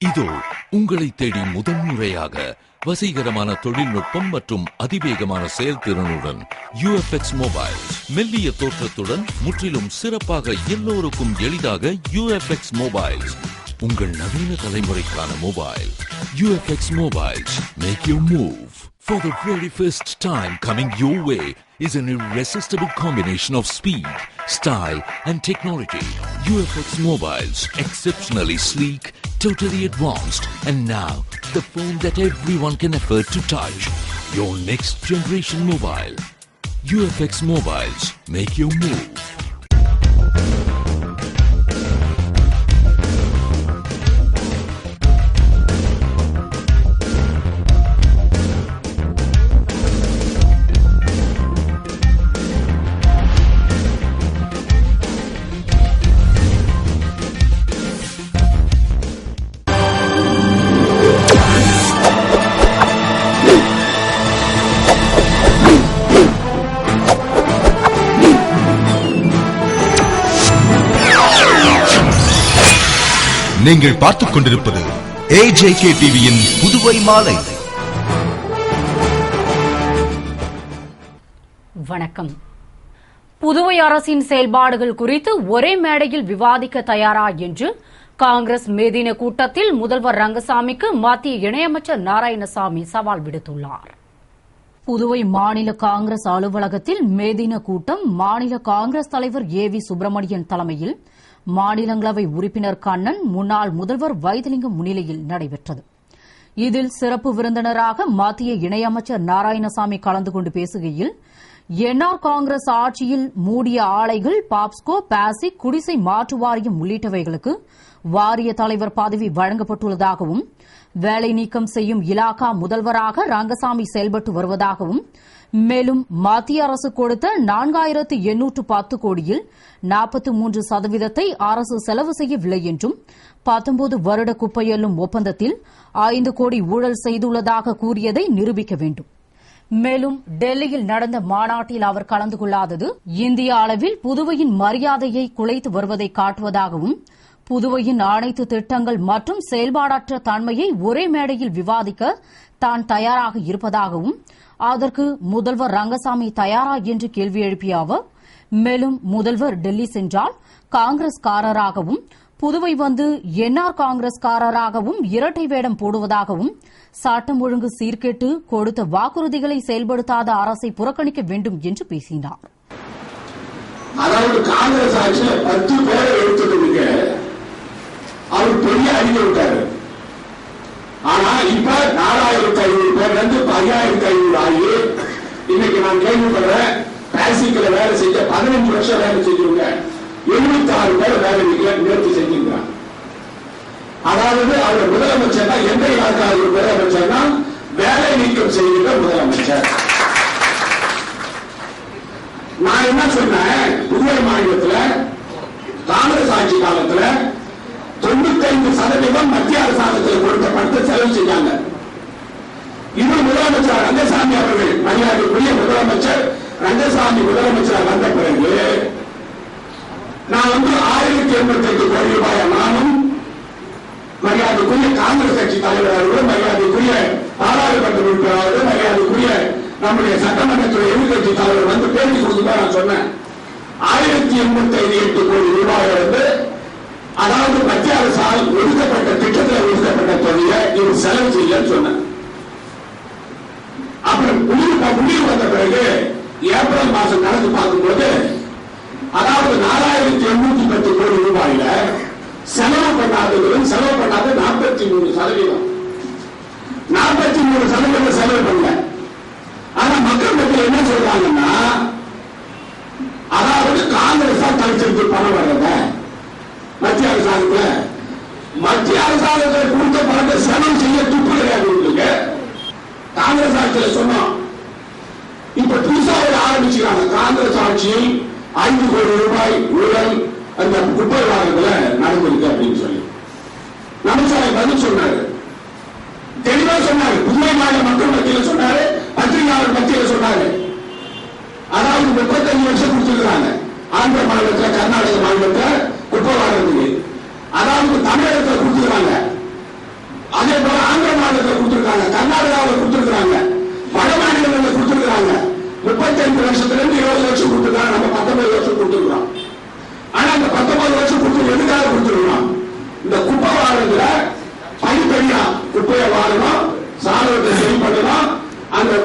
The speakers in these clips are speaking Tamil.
இதோ உங்களை தேடி முதன்முறையாக வசீகரமான தொழில்நுட்பம் மற்றும் அதிவேகமான செயல்திறனுடன் UFX மொபைல்ஸ். மெல்லிய தோற்றத்துடன் முற்றிலும் சிறப்பாக எல்லோருக்கும் எளிதாக UFX மொபைல்ஸ். உங்கள் நவீன தலைமுறைக்கான mobile UFX mobiles. Make your move. For the very first time coming your way is an irresistible combination of speed, style and technology. UFX mobiles, exceptionally sleek, totally advanced, and now the phone that everyone can afford to touch. Your next generation mobile. UFX mobiles, make your move. நீங்கள் பார்த்துக் கொண்டிருப்பது AJK டிவியின் புதுவை மாலை. வணக்கம். புதுவை அரசின் செயல்பாடுகள் குறித்து ஒரே மேடையில் விவாதிக்க தயாரா என்று காங்கிரஸ் மே தின கூட்டத்தில் முதல்வர் ரங்கசாமிக்கு மத்திய இணையமைச்சர் நாராயணசாமி சவால் விடுத்துள்ளார். புதுவை மாநில காங்கிரஸ் அலுவலகத்தில் மே தின கூட்டம் மாநில காங்கிரஸ் தலைவர் AV சுப்பிரமணியன் தலைமையில் மாநிலங்களவை உறுப்பினர் கண்ணன், முன்னாள் முதல்வர் வைத்திலிங்கம் முன்னிலையில் நடைபெற்றது. இதில் சிறப்பு விருந்தினராக மத்திய இணையமைச்சர் நாராயணசாமி கலந்து கொண்டு பேசுகையில், NR காங்கிரஸ் ஆட்சியில் மூடிய ஆலைகள், பாப்ஸ்கோ, பாசிக், குடிசை மாற்று வாரியம் உள்ளிட்டவைகளுக்கு வாரிய தலைவர் பதவி வழங்கப்பட்டுள்ளதாகவும், வேலை நீக்கம் செய்யும் இலாகா முதல்வராக ரங்கசாமி செயல்பட்டு வருவதாகவும், மேலும் மத்திய அரசு கொடுத்த 4810 கோடியில் 43% அரசு செலவு செய்யவில்லை என்றும், 19 வருட குப்பையெல்லும் ஒப்பந்தத்தில் 5 கோடி ஊழல் செய்துள்ளதாக கூறியதை நிரூபிக்க வேண்டும். மேலும் டெல்லியில் நடந்த மாநாட்டில் அவர் கலந்து கொள்ளாதது இந்திய அளவில் புதுவையின் மரியாதையை குலைத்து வருவதை காட்டுவதாகவும், புதுவையின் அனைத்து திட்டங்கள் மற்றும் செயல்பாடற்ற தன்மையை ஒரே மேடையில் விவாதிக்க தான் தயாராக இருப்பதாகவும், அதற்கு முதல்வர் ரங்கசாமி தயாரா என்று கேள்வி எழுப்பிய அவர், மேலும் முதல்வர் டெல்லி சென்றால் காங்கிரஸ்காரராகவும், புதுவை வந்து NR காங்கிரஸ்காரராகவும் இரட்டை வேடம் போடுவதாகவும், சட்டம் ஒழுங்கு சீர்கேட்டு கொடுத்த வாக்குறுதிகளை செயல்படுத்தாத அரசை புறக்கணிக்க வேண்டும் என்று பேசினார். அதாவது காங்கிரஸ் ஆட்சியில் 10 பேரை எடுத்துட்டீங்க, அவர் பெரிய அறிக்கை விட்டாரு. ஆனா இப்ப 4500 பேர்ல இருந்து 5500 ஆகி, இன்னைக்கு நான் கேள்விப்படுறேன், பாசிக்ல வேலை செஞ்ச 15 வருஷம் வேலை செஞ்சவங்க 76 பேர் வேலை நிறுத்தி செஞ்சிருக்கிறாங்க. அதாவது அவர் முதலமைச்சர் தான், எந்த இலாக்காவில் முதலமைச்சர் தான் வேலை நீக்கம் செய்கிற முதலமைச்சர். நான் என்ன சொன்னேன், புதுவை மாநிலத்தில் காங்கிரஸ் ஆட்சி காலத்தில் 95% மத்திய அரசாங்கத்தில் கொடுத்த பணத்தை செலவு செஞ்சாங்க. இது முதலமைச்சர் ரங்கசாமி அவர்கள், மரியாதைக்குரிய முதலமைச்சர் ரங்கசாமி முதலமைச்சர் வந்த பிறகு நான் 1088 கோடி ரூபாய் நானும், மரியாதைக்குரிய காங்கிரஸ் கட்சி தலைவர் அவர்கள், மரியாதைக்குரிய பாராளுமன்ற உறுப்பினர் அவர்கள், மரியாதைக்குரிய நம்முடைய சட்டமன்றத்துறை எதிர்கட்சி தலைவர் வந்து பேட்டி கொடுத்து நான் சொன்னேன், 1088 கோடி ரூபாய் வந்து, அதாவது மத்திய அரசால் ஒதுக்கப்பட்ட திட்டத்தில் ஒதுக்கப்பட்ட தொகையை இது செலவு செய்யலன்னு சொன்னேன். அப்புறம் முடிவு வந்த பிறகு ஏப்ரல் மாசம் நடந்து பார்க்கும்போது, அதாவது 4810 கோடி ரூபாயில செலவு பண்ணாதவர்களும் செலவு பண்ணாத 43%. 43% செலவு பண்ணல. ஆனா மக்கள் மத்தியில் என்ன சொல்றாங்கன்னா, அதாவது காங்கிரஸா கழிச்சிருக்கு பணம் வர்றத மத்திய அரசாங்கத்தில், மத்திய அரசாங்கத்தில் கொடுத்த பணத்தை செலவு செய்ய துப்பு கிடையாது உங்களுக்கு. காங்கிரஸ் ஆட்சியில் சொன்னோம், இப்ப புதுசா ஆரம்பிச்சுக்கிறாங்க, காங்கிரஸ் ஆட்சியில் 5 கோடி ரூபாய் ஊழல் அந்த குப்பை வாரத்தில் நடந்திருக்கு அப்படின்னு சொல்லி நமச்சாரி பதில் சொன்னாரு, தெளிவா சொன்னாரு. புதுவை மாநில மக்கள் மத்தியில் சொன்னாரு, பத்திரிகையாளர் மத்தியில் சொன்னாரு. அதாவது 35 வருஷம் கொடுத்திருக்கிறாங்க ஆந்திர மாநிலத்தில், கர்நாடக மாநிலத்தில் குப்பை வாரத்துக்கு. அதாவது தமிழகத்தில் கொடுத்துருக்காங்க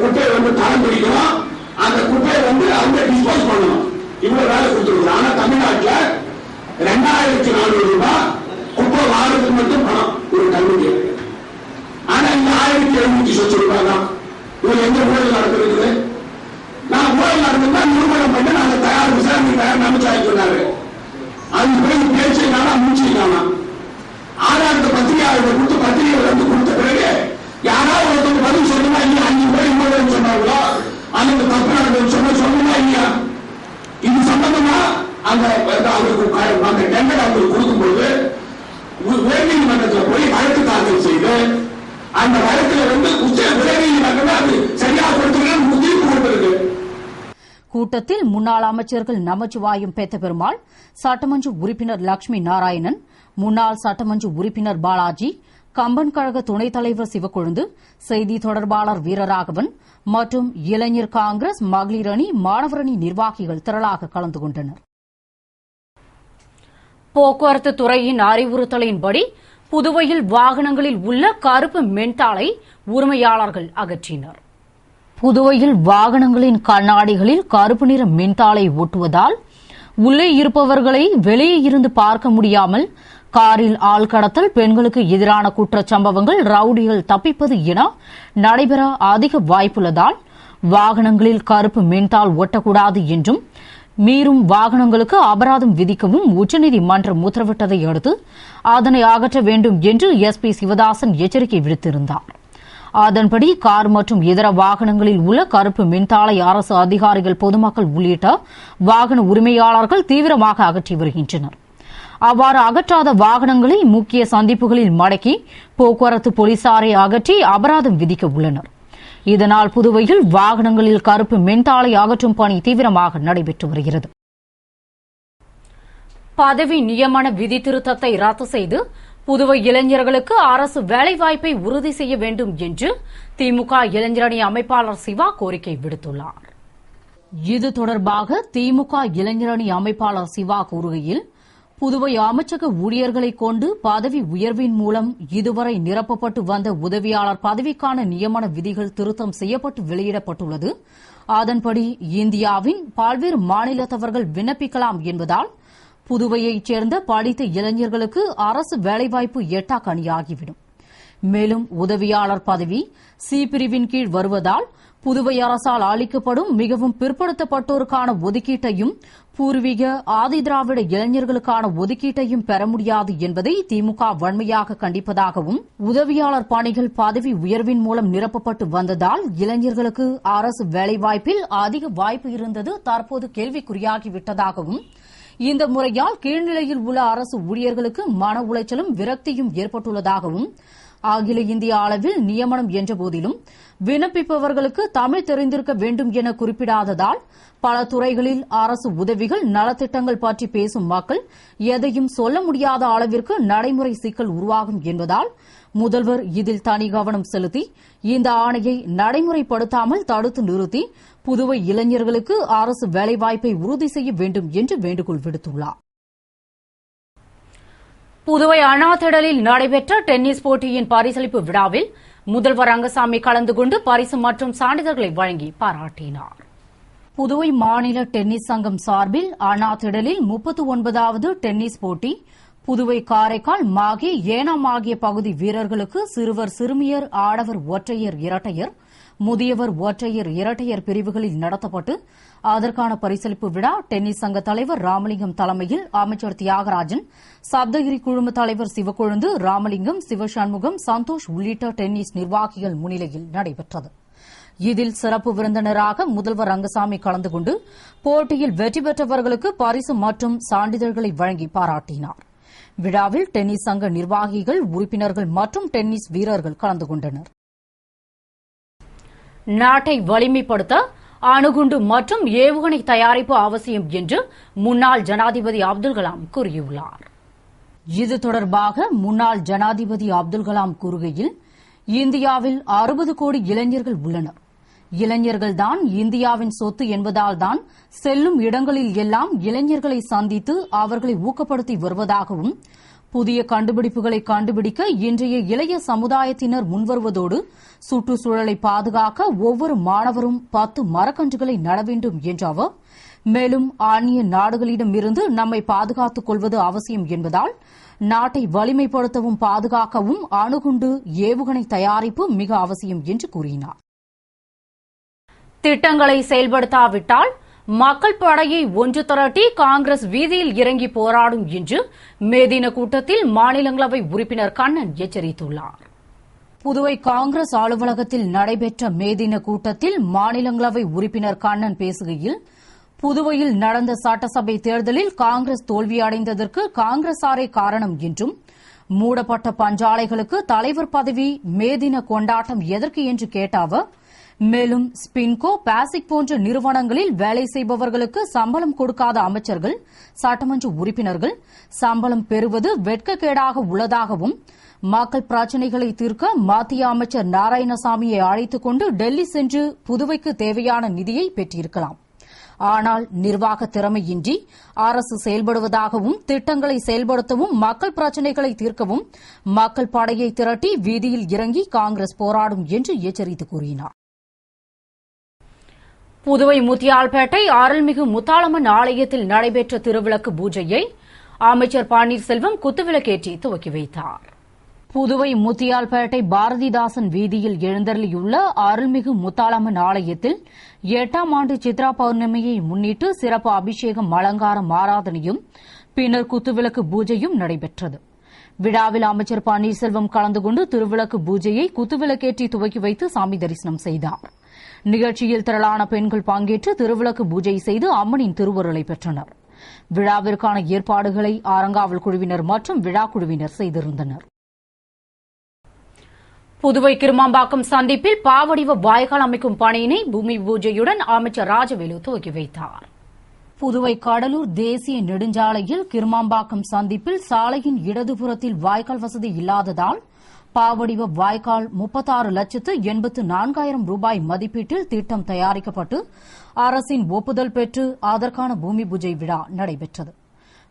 குப்பையை தரம் பிடிக்கணும், அந்த குப்பையை அவங்க டிஸ்போஸ் பண்ணணும். இவ்வளவு வேலை கொடுத்துருக்கோம். ஆனா தமிழ்நாட்டில் 2400 ரூபாய் குப்பை வாரத்துக்கு மட்டும் பணம் ஒரு கல்விக்கு. ஆனா இந்த 1700 சொச்சு ரூபாய் தான். இவங்க எந்த ஊழல் நடந்திருக்குது? நான் ஊழல் நடந்தா நிறுவனம் பண்ண நாங்க தயார் விசாரணை தயார் அமைச்சாய் சொன்னாரு. அது பிறகு பேச்சுக்கான மூச்சுக்கானா ஆதாரத்தை பத்திரிகையாளர்கள் கொடுத்து பத்திரிகை கொடுத்த பிறகு யாராவது ஒருத்தவங்க பதில் சொல்லணுமா இல்லையா? 5 பேர் இவ்வளவு சொன்னாங்களோ அல்லது தப்பு நடந்தது சொல்லணுமா இல்லையா? இது சம்பந்தமா அந்த அவருக்கு அந்த டெண்டர் அவங்களுக்கு கொடுக்கும்போது உயர்நீதிமன்றத்தில் போய் வழக்கு தாக்கல் செய்து அந்த வழக்கில் உயர்நீதிமன்றம் அது சரியாக கொடுத்துருக்க தீர்ப்பு கொடுத்திருக்கு. கூட்டத்தில் முன்னாள் அமைச்சர்கள் நமச்சிவாயம் பெத்தபெருமாள், சட்டமன்ற உறுப்பினர் லட்சுமி நாராயணன், முன்னாள் சட்டமன்ற உறுப்பினர் பாலாஜி, கம்பன் கழக துணைத் தலைவர் சிவக்கொழுந்து, செய்தி தொடர்பாளர் வீரராகவன் மற்றும் இளைஞர் காங்கிரஸ், மகளிர் அணி, மாணவர் அணி நிர்வாகிகள் திரளாக கலந்து கொண்டனர். போக்குவரத்து துறையின் அறிவுறுத்தலின்படி புதுவையில் வாகனங்களில் உள்ள கருப்பு மென்தாளை உரிமையாளர்கள் அகற்றினர். புதுவையில் வாகனங்களின் கண்ணாடிகளில் கருப்பு நிற மின்தாளை ஒட்டுவதால் உள்ளே இருப்பவர்களை வெளியே இருந்து பார்க்க முடியாமல் காரில் ஆள் கடத்தல், பெண்களுக்கு எதிரான குற்றச்சம்பவங்கள், ரவுடிகள் தப்பிப்பது என நடைபெற அதிக வாய்ப்புள்ளதால் வாகனங்களில் கருப்பு மின்தாள் ஒட்டக்கூடாது என்றும் மீறும் வாகனங்களுக்கு அபராதம் விதிக்கவும் உச்சநீதிமன்றம் உத்தரவிட்டதை அடுத்து அதனை அகற்ற வேண்டும் என்று எஸ்பி சிவதாசன் எச்சரிக்கை விடுத்திருந்தார். அதன்படி கார் மற்றும் இதர வாகனங்களில் உள்ள கருப்பு மின்தாளை அரசு அதிகாரிகள், பொதுமக்கள் உள்ளிட்ட வாகன உரிமையாளர்கள் தீவிரமாக அகற்றி வருகின்றனர். அவ்வாறு அகற்றாத வாகனங்களை முக்கிய சந்திப்புகளில் மடக்கி போக்குவரத்து போலீசாரை அகற்றி அபராதம் விதிக்க உள்ளனர். இதனால் புதுவையில் வாகனங்களில் கருப்பு மின்தாளை அகற்றும் பணி தீவிரமாக நடைபெற்று வருகிறது. பதவி நியமன விதி திருத்தத்தை ரத்து செய்து புதுவை இளைஞர்களுக்கு அரசு வேலைவாய்ப்பை உறுதி செய்ய வேண்டும் என்று திமுக இளைஞரணி அமைப்பாளர் சிவா கோரிக்கை விடுத்துள்ளார். இது தொடர்பாக திமுக இளைஞரணி அமைப்பாளர் சிவா கூறுகையில், புதுவை அமைச்சக ஊழியர்களை கொண்டு பதவி உயர்வின் மூலம் இதுவரை நிரப்பப்பட்டு வந்த உதவியாளர் பதவிக்கான நியமன விதிகள் திருத்தம் செய்யப்பட்டு வெளியிடப்பட்டுள்ளது. அதன்படி இந்தியாவின் பல்வேறு மாநிலத்தவர்கள் விண்ணப்பிக்கலாம் என்பதால் புதுவையைச் சேர்ந்த படித்த இளைஞர்களுக்கு அரசு வேலைவாய்ப்பு எட்டாக்கனியாகிவிடும். மேலும் உதவியாளர் பதவி சி பிரிவின் கீழ் வருவதால் புதுவை அரசால் அளிக்கப்படும் மிகவும் பிற்படுத்தப்பட்டோருக்கான ஒதுக்கீட்டையும் பூர்வீக ஆதிதிராவிட இளைஞர்களுக்கான ஒதுக்கீட்டையும் பெற முடியாது என்பதை திமுக வன்மையாக கண்டிப்பதாகவும், உதவியாளர் பணிகள் பதவி உயர்வின் மூலம் நிரப்பப்பட்டு வந்ததால் இளைஞர்களுக்கு அரசு வேலைவாய்ப்பில் அதிக வாய்ப்பு இருந்தது தற்போது கேள்விக்குறியாகிவிட்டதாகவும், இந்த முறையால் கீழ்நிலையில் உள்ள அரசு ஊழியர்களுக்கு மன உளைச்சலும் விரக்தியும் ஏற்பட்டுள்ளதாகவும், அகில இந்திய அளவில் நியமனம் என்ற போதிலும் விண்ணப்பிப்பவர்களுக்கு தமிழ் தெரிந்திருக்க வேண்டும் என குறிப்பிடாததால் பல துறைகளில் அரசு உதவிகள், நலத்திட்டங்கள் பற்றி பேசும் மக்கள் எதையும் சொல்ல முடியாத அளவிற்கு நடைமுறை சிக்கல் உருவாகும் என்பதால் முதல்வர் இதில் தனி கவனம் செலுத்தி இந்த ஆணையை நடைமுறைப்படுத்தாமல் தடுத்து நிறுத்தி புதுவை இளைஞர்களுக்கு அரசு வேலைவாய்ப்பை உறுதி செய்ய வேண்டும் என்று வேண்டுகோள் விடுத்துள்ளார். புதுவை அண்ணா திடலில் நடைபெற்ற டென்னிஸ் போட்டியின் பரிசளிப்பு விழாவில் முதல்வர் ரங்கசாமி கலந்து கொண்டு பரிசு மற்றும் சான்றிதழ்களை வழங்கி பாராட்டினார். புதுவை மாநில டென்னிஸ் சங்கம் சார்பில் அண்ணா திடலில் 39வது டென்னிஸ் போட்டி புதுவை, காரைக்கால், மாகே, ஏனாம் ஆகிய பகுதி வீரர்களுக்கு சிறுவர், சிறுமியர், ஆடவர் ஒற்றையர், இரட்டையர், முதியவர் ஒற்றையர், இரட்டையர் பிரிவுகளில் நடத்தப்பட்டு அதற்கான பரிசளிப்பு விழா டென்னிஸ் சங்க தலைவர் ராமலிங்கம் தலைமையில் அமைச்சர் தியாகராஜன், சப்தகிரி குழும தலைவர் சிவக்கொழுந்து, ராமலிங்கம், சிவசண்முகம், சந்தோஷ் உள்ளிட்ட டென்னிஸ் நிர்வாகிகள் முன்னிலையில் நடைபெற்றது. இதில் சிறப்பு விருந்தினராக முதல்வர் ரங்கசாமி கலந்து கொண்டு போட்டியில் வெற்றி பெற்றவர்களுக்கு பரிசு மற்றும் சான்றிதழ்களை வழங்கி பாராட்டினார். விழாவில் டென்னிஸ் சங்க நிர்வாகிகள், உறுப்பினர்கள் மற்றும் டென்னிஸ் வீரர்கள் கலந்து கொண்டனர். நாட்டை வலிமைப்படுத்த அணுகுண்டு மற்றும் ஏவுகணை தயாரிப்பு அவசியம் என்று முன்னாள் ஜனாதிபதி அப்துல் கலாம் கூறியுள்ளார். இது தொடர்பாக முன்னாள் ஜனாதிபதி அப்துல் கலாம் கூறுகையில், இந்தியாவில் 60 கோடி இளைஞர்கள் உள்ளனர். இளைஞர்கள்தான் இந்தியாவின் சொத்து என்பதால் தான் செல்லும் இடங்களில் எல்லாம் இளைஞர்களை சந்தித்து அவர்களை ஊக்கப்படுத்தி வருவதாகவும், புதிய கண்டுபிடிப்புகளை கண்டுபிடிக்க இன்றைய இளைய சமுதாயத்தினர் முன்வருவதோடு சுற்றுச்சூழலை பாதுகாக்க ஒவ்வொரு மாணவரும் 10 மரக்கன்றுகளை நட வேண்டும் என்ற அவர், மேலும் அந்நிய நாடுகளிடமிருந்து நம்மை பாதுகாத்துக் கொள்வது அவசியம் என்பதால் நாட்டை வலிமைப்படுத்தவும் பாதுகாக்கவும் அணுகுண்டு ஏவுகணை தயாரிப்பு மிக அவசியம் என்று கூறினார். திட்டங்களை செயல்படுத்தாவிட்டால் மக்கள் படையை ஒன்று திரட்டி காங்கிரஸ் வீதியில் இறங்கி போராடும் என்று மே தின கூட்டத்தில் மாநிலங்களவை உறுப்பினர் கண்ணன் எச்சரித்துள்ளார். புதுவை காங்கிரஸ் அலுவலகத்தில் நடைபெற்ற மே தின கூட்டத்தில் மாநிலங்களவை உறுப்பினர் கண்ணன் பேசுகையில், புதுவையில் நடந்த சட்டசபை தேர்தலில் காங்கிரஸ் தோல்வியடைந்ததற்கு காங்கிரசாரே காரணம் என்றும், மூடப்பட்ட பஞ்சாலைகளுக்கு தலைவர் பதவி மே தின கொண்டாட்டம் எதற்கு என்று கேட்ட அவர், மேலும் ஸ்பின்கோ, பாசிக் போன்ற நிறுவனங்களில் வேலை செய்பவர்களுக்கு சம்பளம் கொடுக்காத அமைச்சர்கள், சட்டமன்ற உறுப்பினர்கள் சம்பளம் பெறுவது வெட்கக்கேடாக உள்ளதாகவும், மக்கள் பிரச்சினைகளை தீர்க்க மத்திய அமைச்சர் நாராயணசாமியை அழைத்துக் கொண்டு டெல்லி சென்று புதுவைக்கு தேவையான நிதியை பெற்றிருக்கலாம். ஆனால் நிர்வாக திறமையின்றி அரசு செயல்படுவதாகவும், திட்டங்களை செயல்படுத்தவும், மக்கள் பிரச்சினைகளை தீர்க்கவும் மக்கள் படையை திரட்டி வீதியில் இறங்கி காங்கிரஸ் போராடும் என்று எச்சரித்து கூறினார். புதுவை முத்தியால்பேட்டை அருள்மிகு முத்தாளம்மன் ஆலயத்தில் நடைபெற்ற திருவிளக்கு பூஜையை அமைச்சர் பன்னீர்செல்வம் குத்துவிளக்கேற்றி துவக்கி வைத்தார். புதுவை முத்தியால்பேட்டை பாரதிதாசன் வீதியில் எழுந்தருளியுள்ள அருள்மிகு முத்தாளம்மன் ஆலயத்தில் 8ஆம் ஆண்டு சித்ரா பௌர்ணமியை முன்னிட்டு சிறப்பு அபிஷேகம், அலங்காரம், ஆராதனையும் பின்னர் குத்துவிளக்கு பூஜையும் நடைபெற்றது. விழாவில் அமைச்சர் பன்னீர்செல்வம் கலந்து கொண்டு திருவிளக்கு பூஜையை குத்துவிளக்கேற்றி துவக்கி வைத்து சாமி தரிசனம் செய்தார். நிகழ்ச்சியில் திரளான பெண்கள் பங்கேற்று திருவிளக்கு பூஜை செய்து அம்மனின் திருவருளை பெற்றனர். விழாவிற்கான ஏற்பாடுகளை ஆரங்காவல் குழுவினர் மற்றும் விழா குழுவினர் செய்திருந்தனர். புதுவை கிருமாம்பாக்கம் சந்திப்பில் பாவடிவ வாய்க்கால் அமைக்கும் பணியினை பூமி பூஜையுடன் அமைச்சர் ராஜவேலு துவக்கி வைத்தார். புதுவை கடலூர் தேசிய நெடுஞ்சாலையில் கிருமாம்பாக்கம் சந்திப்பில் சாலையின் இடதுபுறத்தில் வாய்க்கால் வசதி இல்லாததால் பாவடிவ வாய்க்கால் 36,84,000 ரூபாய் மதிப்பீட்டில் திட்டம் தயாரிக்கப்பட்டு அரசின் ஒப்புதல் பெற்று அதற்கான பூமி பூஜை விழா நடைபெற்றது.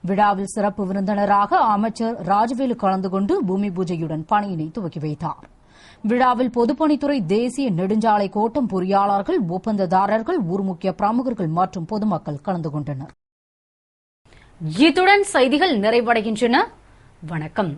விழாவில் சிறப்பு விருந்தினராக அமைச்சர் ராஜவேலு கலந்து கொண்டு பூமி பூஜையுடன் பணியினை துவக்கி வைத்தார். விழாவில் பொதுப்பணித்துறை, தேசிய நெடுஞ்சாலை கோட்டம் பொறியாளர்கள், ஒப்பந்ததாரர்கள், ஊர் முக்கிய பிரமுகர்கள் மற்றும் பொதுமக்கள் கலந்து கொண்டனர். இத்துடன் செய்திகள் நிறைவடைகின்றன. வணக்கம்.